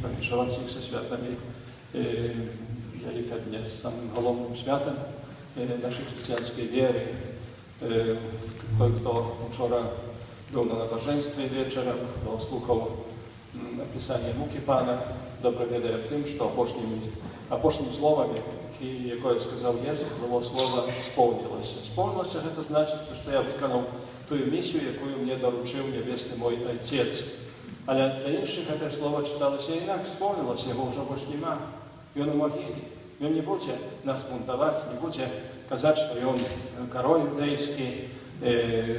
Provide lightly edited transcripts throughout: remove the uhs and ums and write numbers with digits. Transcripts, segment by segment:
Помішувати їх зі святами Великодня, з самим головним святом нашої християнської віри. Той, хто вчора був на набоженстві вечором, хто слухав описання муки Пана, добре відає тим, що апошнім словами, яке сказав Єсус, було слово «сповнилося». «Сповнилося» – це значить, що я виконав ту місію, яку мені доручив Небесний мой Отець. Але для інших це слово читалося інакше, сповнилося, його вже більше нема. Він у могилі. Він не буде нас бунтувати, не буде казати, що він король юдейський,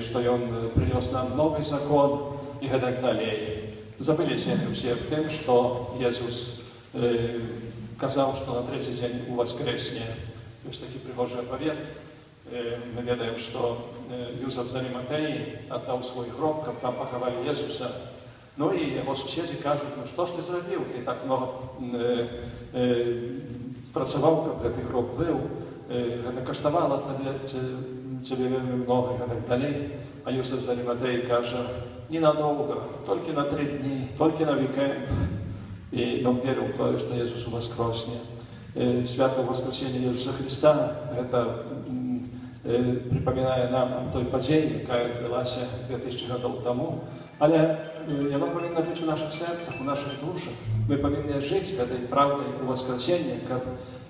що він принес нам новий закон і так далі. Забилися всі тим, що Ісус казав, що на третій день у воскресне. Ось такий пригожий відповідь. Мы ведаем, что Юзеф з Аріматеї отдал свой гроб, как там поховали Ісуса. Ну і його сусіди кажуть, ну що ж ти зробив? Ти так много працював, коли ти гроб бив, це коштувало тебе вельми много і так далі. А Юзеф з Аріматеї каже, ненадовго, тільки на 3 дні, тільки на вікенд. І він вірив в те, що Ісус воскресне. Свято Воскресения Ісуса Христа, це припоминає нам о той події, яка відбулася 2000 років тому. Але вона повинна бути у наших серцях, у наших душах. Ми повинні жити цією правдою у Воскресенні, щоб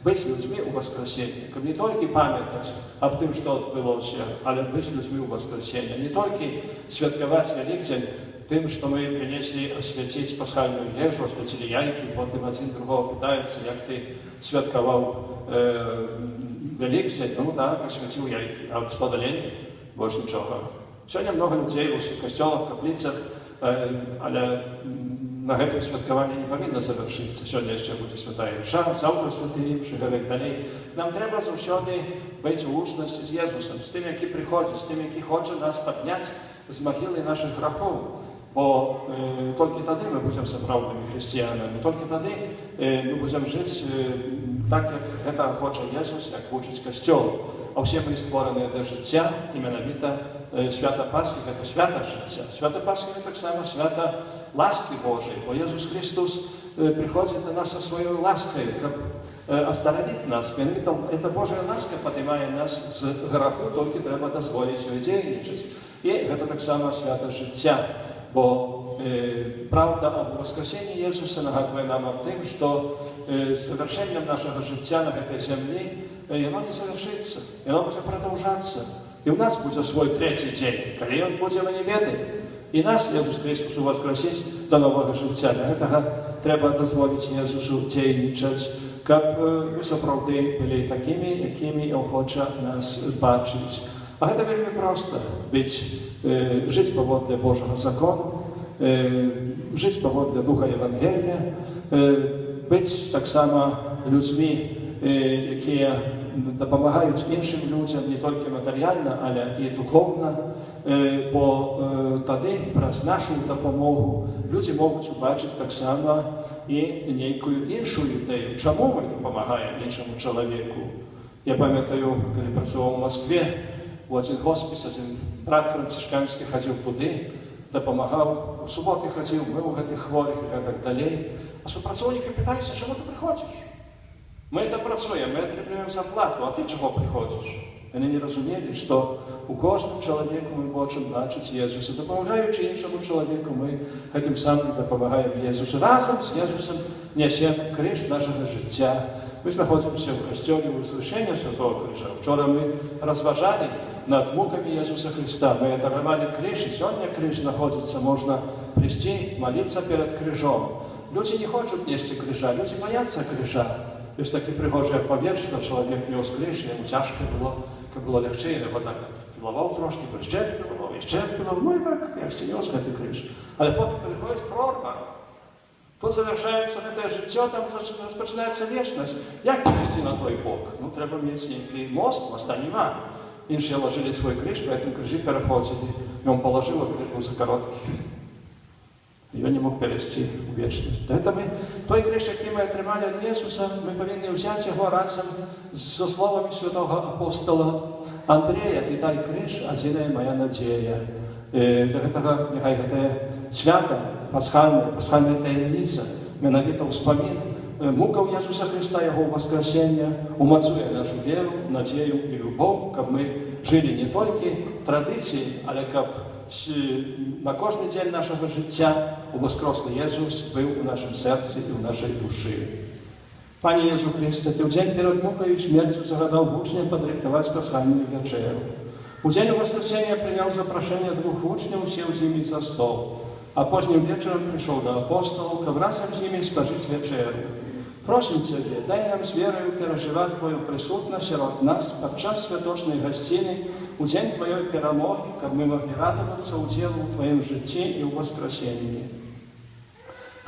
бути людьми у Воскресенні, щоб не тільки пам'ятати об тим, що відбулося, але бути людьми у Воскресенні. Не тільки святкувати Великдень тим, що ми принесли освятити пасхальну їжу, освятили яйки, потім один другого питається, як ти святкував Великдень, ну так, освятив яйки, а що далі? Більше нічого. Сьогодні много людей у костелах, каплицях, але на гэтым святкаванне не павінна завершыцца. Сёння яшчэ будзе святая Іша, заўтра святы Римшы, гэтак далей. Нам трэба заўсёды быць у лучнасці з Езусам, з тым, які прыходзіць, з тым, які хоча нас падняць з магілы нашых грахоў. Бо толькі тады мы будзем сапраўднымі хрысціянамі, толькі тады мы будзем жыць так, як гэта хоча Езус, як вучыць касцёл. А ўсе мы створаныя для жыцця, і менавіта свята Пасхи – гэта свята жыцця. Свята Пасхи – таксама свята ласки Божией. Бо Езус Христос приходит на нас со своей лаской, как остановить нас. Эта Божья ласка поднимает нас с греху, только треба дозволить ее деятельность. И это так само свято життя. Бо правда об воскресении Иисуса нагадывает нам о том, что совершением нашего життя на этой земле оно не завершится, оно будет продолжаться. И у нас будет свой 3-й день, когда Он будет на небе. І нас Ісус Христос воскресить до нового життя. Для цього треба дозволити Ісусу діяти, щоб ми справді були такими, якими Він хоче нас бачити. А це вельми просто жити поводле Божого закону, жити поводле Духа Євангелія, бути так само людьми, які допомагають іншим людям не тільки матеріально, але і духовно, бо тоді, через нашу допомогу, люди можуть побачити так само і ніяку іншу ідею. Чому ми допомагаємо іншому чоловіку? Я пам'ятаю, коли працював у Москві, у один госпіс, один брат францишканський ходив туди, допомагав, у суботи ходив, мив гэтих хворих і так далі. А супрацовники питалися, чому ти приходиш? Ми це працюємо, ми отримуємо зарплату, а ти чого приходиш? Вони не розуміли, що у кожному чоловіку ми хочемо бачити Єсуса. Допомагаючи іншому чоловіку, ми тим самим допомагаємо Єсусу. Разом з Єсусом несемо криж нашого життя. Ми знаходимося в костьолі Воскресення Святого Крижа. Вчора ми розважали над муками Ісуса Христа. Ми дарували криж, і сьогодні криж знаходиться, можна прийти, молитися перед крижом. Люди не хочуть нести крижа, люди бояться крижа. Jest taki prygorze powietrzny, człowiek niósł krzyż, jemu ciężko było lekczyej, bo tak pilował troszkę, bo jeszcze pilował, no i tak, jak się niósł ten krzyż. Ale potem przychodzi prorok. Tu zaвершается это życie, tam rozpoczynaється wieczność. Jak przejść na twój bok? No, trzeba mieć некий most, mosta nie ma. Inni ложили свой крыж, по этому крыжу переходили. И он положил, а крыж был за короткий. І він не мог перейти у вічність. Тому той криш, який ми отримали від Ісуса, ми повинні взяти його разом зі словами святого апостола Андрія. І той криш – одна моя надія. Для цього нехай це свято, пасхальна таємниця Менавіта ўспамін мукаў Jesúsa Христа, Яго воскресення, умацуе нашу веру, надзею і любоў, каб мы жылі не толькі традыцыі, але каб на кожны дзень нашага жыцця воскреслый Jesús быў у нашым сэрцы і ў нашай душы. Пане Jesús Христе, Ты ў дзень перад мукаю і смерцю загадаў вучням падрыхтаваць пасхальную вячэру. У дзень воскресення прыняў запрашэнне 2 вучняў, сеў з імі за стол, а познім вечарам прыйшоў да апосталаў, каб разам з імі спажыць вячэру. Просім Цябе, дай нам з верою перажываць Твою прысутнасць сярод нас падчас святочнай гасціны у дзень Тваёй перамогі, каб мы маглі радавацца ўдзелу ў Тваім жыцці і ў воскресенні.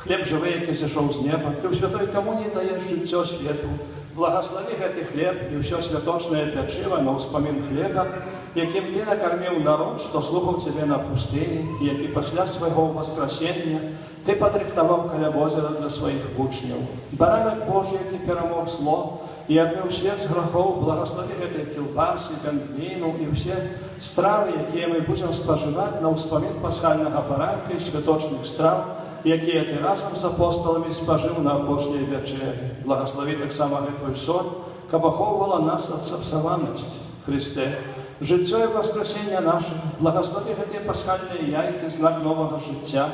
Хлеб жывы, які зышоў з неба, Ты ў святой камуніі даеш жыццё свету. Благослови гэты хлеб і ўсё святочнае пячыва на ўспамін хлеба, якім Ты накарміў народ, што слухаў Цябе на пустыні, і які пасля свайго воскресення Ты падрыхтаваў каля возера для сваіх вучняў. Баранак Божий, які перамог зло і адмыў свет з грахоў, благослови гэтыя кілбасы, віну і ўсе стравы, якія мы будзем спажываць на ўспамін пасхальнага баранка і святочных страв, якія Ты разам з апосталамі спажыў на апошняй вячэры. Благослови таксама гэтую соль, каб ахоўвала нас ад сапсаванасці. Христе, жыццё і воскресення нашых, благослови гэтыя пасхальныя яйкі, знак новага жыцця,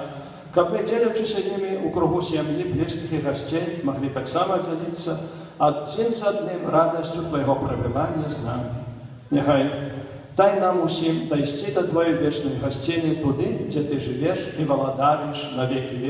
каб мы, дзелячыся імі ў кругу сям'і, блізкіх і гасцей, маглі таксама дзяліцца адзін з адным радасцю Твайго прабывання з намі. Няхай дай нам усім дайсці да Твоей вечнай гасціні туды, дзе Ты жывеш і валадарыш на векі вечныя.